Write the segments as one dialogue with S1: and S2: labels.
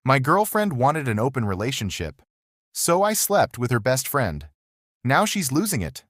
S1: My girlfriend wanted an open relationship, so I slept with her best friend. Now she's losing it.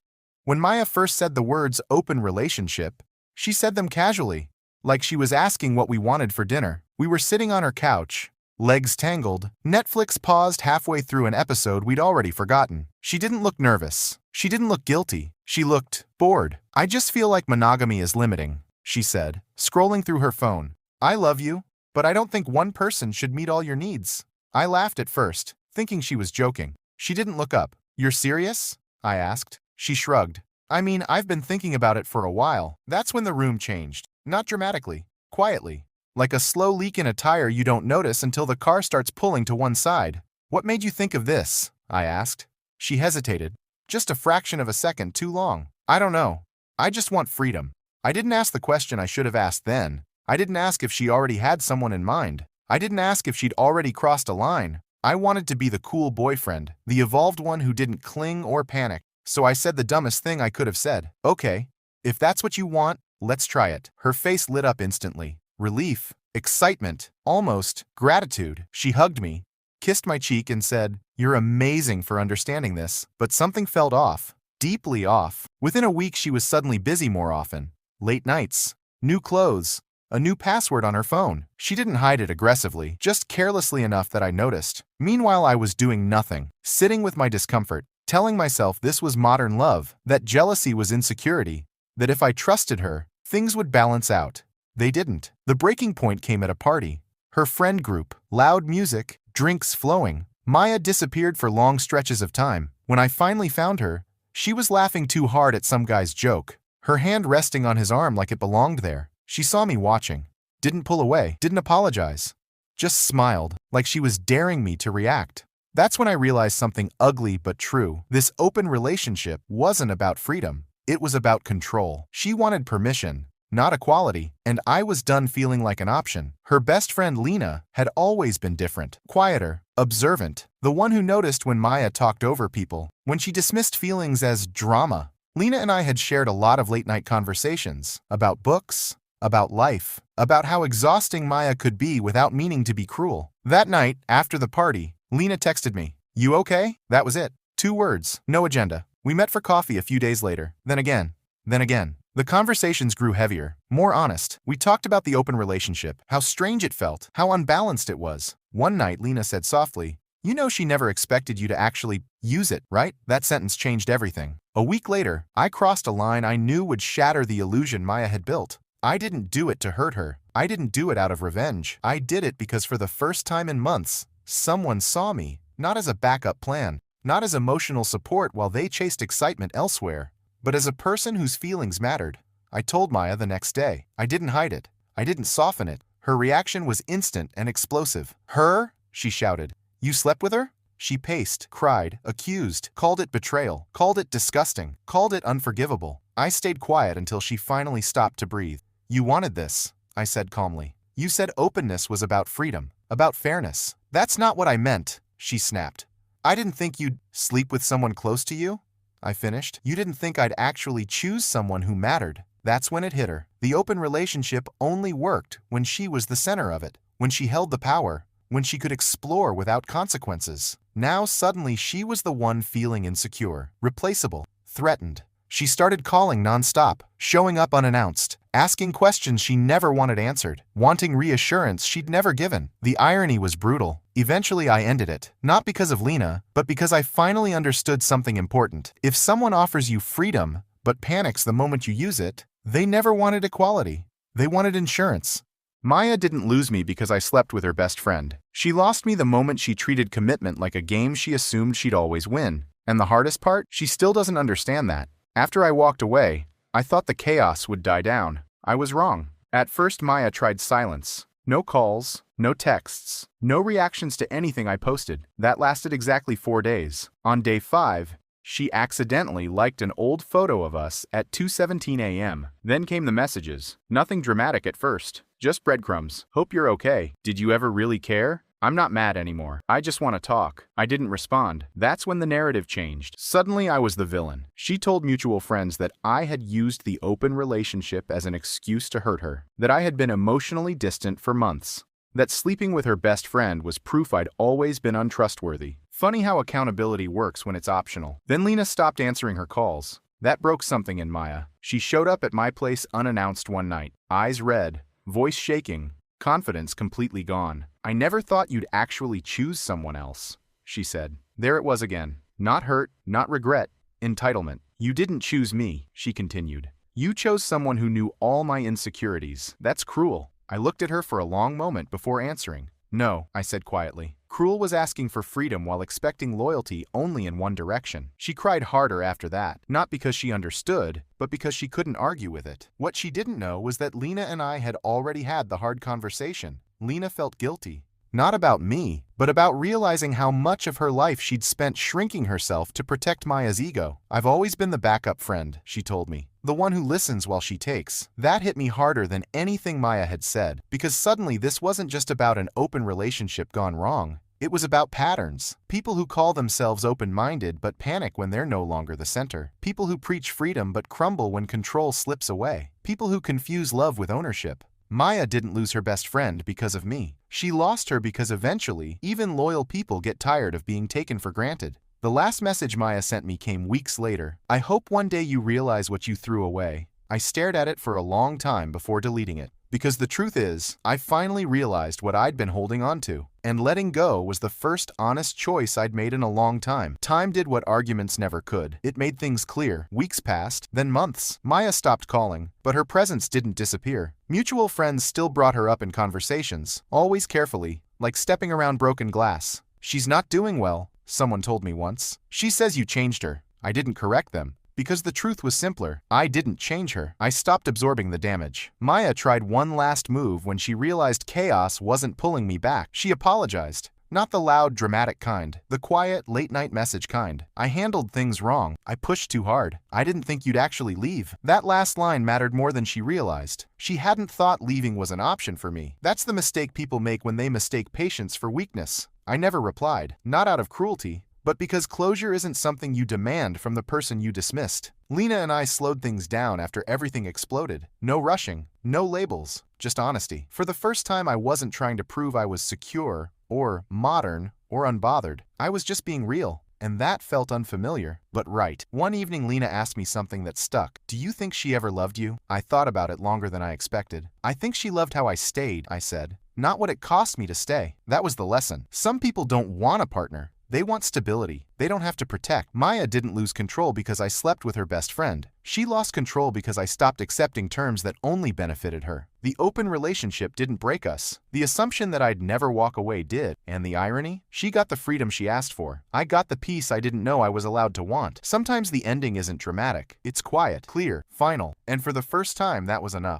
S1: When Maya first said the words open relationship, she said them casually, like she was asking what we wanted for dinner. We were sitting on her couch, legs tangled. Netflix paused halfway through an episode we'd already forgotten. She didn't look nervous. She didn't look guilty. She looked bored. I just feel like monogamy is limiting, she said, scrolling through her phone. I love you, but I don't think one person should meet all your needs. I laughed at first, thinking she was joking. She didn't look up. You're serious? I asked. She shrugged. I mean, I've been thinking about it for a while. That's when the room changed. Not dramatically, quietly. Like a slow leak in a tire you don't notice until the car starts pulling to one side. What made you think of this? I asked. She hesitated. Just a fraction of a second too long. I don't know. I just want freedom. I didn't ask the question I should have asked then. I didn't ask if she already had someone in mind. I didn't ask if she'd already crossed a line. I wanted to be the cool boyfriend, the evolved one who didn't cling or panic. So I said the dumbest thing I could have said. Okay, if that's what you want, let's try it. Her face lit up instantly. Relief, excitement, almost gratitude. She hugged me, kissed my cheek and said, "You're amazing for understanding this." But something felt off, deeply off. Within a week she was suddenly busy more often. Late nights, new clothes, a new password on her phone. She didn't hide it aggressively, just carelessly enough that I noticed. Meanwhile, I was doing nothing, sitting with my discomfort, telling myself this was modern love, that jealousy was insecurity, that if I trusted her, things would balance out. They didn't. The breaking point came at a party. Her friend group, loud music, drinks flowing. Maya disappeared for long stretches of time. When I finally found her, she was laughing too hard at some guy's joke, her hand resting on his arm like it belonged there. She saw me watching, didn't pull away, didn't apologize, just smiled, like she was daring me to react. That's when I realized something ugly but true. This open relationship wasn't about freedom. It was about control. She wanted permission, not equality, and I was done feeling like an option. Her best friend Lena had always been different, quieter, observant, the one who noticed when Maya talked over people, when she dismissed feelings as drama. Lena and I had shared a lot of late-night conversations about books, about life, about how exhausting Maya could be without meaning to be cruel. That night, after the party, Lena texted me, "You okay?" That was it. 2 words, no agenda. We met for coffee a few days later, then again, then again. The conversations grew heavier, more honest. We talked about the open relationship, how strange it felt, how unbalanced it was. One night, Lena said softly, "You know she never expected you to actually use it, right?" That sentence changed everything. A week later, I crossed a line I knew would shatter the illusion Maya had built. I didn't do it to hurt her. I didn't do it out of revenge. I did it because for the first time in months, someone saw me, not as a backup plan, not as emotional support while they chased excitement elsewhere, but as a person whose feelings mattered. I told Maya the next day. I didn't hide it. I didn't soften it. Her reaction was instant and explosive. "Her?" she shouted. "You slept with her?" She paced, cried, accused, called it betrayal, called it disgusting, called it unforgivable. I stayed quiet until she finally stopped to breathe. "You wanted this," I said calmly. "You said openness was about freedom, about fairness." "That's not what I meant," she snapped. "I didn't think you'd sleep with someone close to you," I finished. "You didn't think I'd actually choose someone who mattered." That's when it hit her. The open relationship only worked when she was the center of it, when she held the power, when she could explore without consequences. Now suddenly she was the one feeling insecure, replaceable, threatened. She started calling nonstop, showing up unannounced, asking questions she never wanted answered, wanting reassurance she'd never given. The irony was brutal. Eventually I ended it, not because of Lena, but because I finally understood something important. If someone offers you freedom, but panics the moment you use it, they never wanted equality. They wanted insurance. Maya didn't lose me because I slept with her best friend. She lost me the moment she treated commitment like a game she assumed she'd always win. And the hardest part? She still doesn't understand that. After I walked away, I thought the chaos would die down. I was wrong. At first, Maya tried silence. No calls, no texts, no reactions to anything I posted. That lasted exactly 4 days. On day 5, she accidentally liked an old photo of us at 2:17 a.m. Then came the messages. Nothing dramatic at first, just breadcrumbs. "Hope you're okay. Did you ever really care? I'm not mad anymore. I just want to talk." I didn't respond. That's when the narrative changed. Suddenly I was the villain. She told mutual friends that I had used the open relationship as an excuse to hurt her, that I had been emotionally distant for months. that sleeping with her best friend was proof I'd always been untrustworthy. Funny how accountability works when it's optional. Then Lena stopped answering her calls. That broke something in Maya. She showed up at my place unannounced one night, eyes red, voice shaking, confidence completely gone. "I never thought you'd actually choose someone else," she said. There it was again. Not hurt, not regret, entitlement. "You didn't choose me," she continued. "You chose someone who knew all my insecurities. That's cruel." I looked at her for a long moment before answering. "No," I said quietly. Cruel was asking for freedom while expecting loyalty only in one direction. She cried harder after that, not because she understood, but because she couldn't argue with it. What she didn't know was that Lena and I had already had the hard conversation. Lena felt guilty. Not about me, but about realizing how much of her life she'd spent shrinking herself to protect Maya's ego. "I've always been the backup friend," she told me. "The one who listens while she takes." That hit me harder than anything Maya had said, because suddenly this wasn't just about an open relationship gone wrong. It was about patterns. People who call themselves open-minded but panic when they're no longer the center. People who preach freedom but crumble when control slips away. People who confuse love with ownership. Maya didn't lose her best friend because of me. She lost her because eventually, even loyal people get tired of being taken for granted. The last message Maya sent me came weeks later. "I hope one day you realize what you threw away." I stared at it for a long time before deleting it. Because the truth is, I finally realized what I'd been holding on to. And letting go was the first honest choice I'd made in a long time. Time did what arguments never could. It made things clear. Weeks passed, then months. Maya stopped calling, but her presence didn't disappear. Mutual friends still brought her up in conversations, always carefully, like stepping around broken glass. "She's not doing well," someone told me once. "She says you changed her." I didn't correct them. Because the truth was simpler. I didn't change her. I stopped absorbing the damage. Maya tried one last move when she realized chaos wasn't pulling me back. She apologized. Not the loud, dramatic kind. The quiet, late-night message kind. "I handled things wrong. I pushed too hard. I didn't think you'd actually leave." That last line mattered more than she realized. She hadn't thought leaving was an option for me. That's the mistake people make when they mistake patience for weakness. I never replied. Not out of cruelty, but because closure isn't something you demand from the person you dismissed. Lena and I slowed things down after everything exploded. No rushing, no labels, just honesty. For the first time, I wasn't trying to prove I was secure, or modern, or unbothered. I was just being real, and that felt unfamiliar, but right. One evening, Lena asked me something that stuck. "Do you think she ever loved you?" I thought about it longer than I expected. "I think she loved how I stayed," I said. "Not what it cost me to stay." That was the lesson. Some people don't want a partner. They want stability. They don't have to protect. Maya didn't lose control because I slept with her best friend. She lost control because I stopped accepting terms that only benefited her. The open relationship didn't break us. The assumption that I'd never walk away did. And the irony? She got the freedom she asked for. I got the peace I didn't know I was allowed to want. Sometimes the ending isn't dramatic. It's quiet, clear, final. And for the first time, that was enough.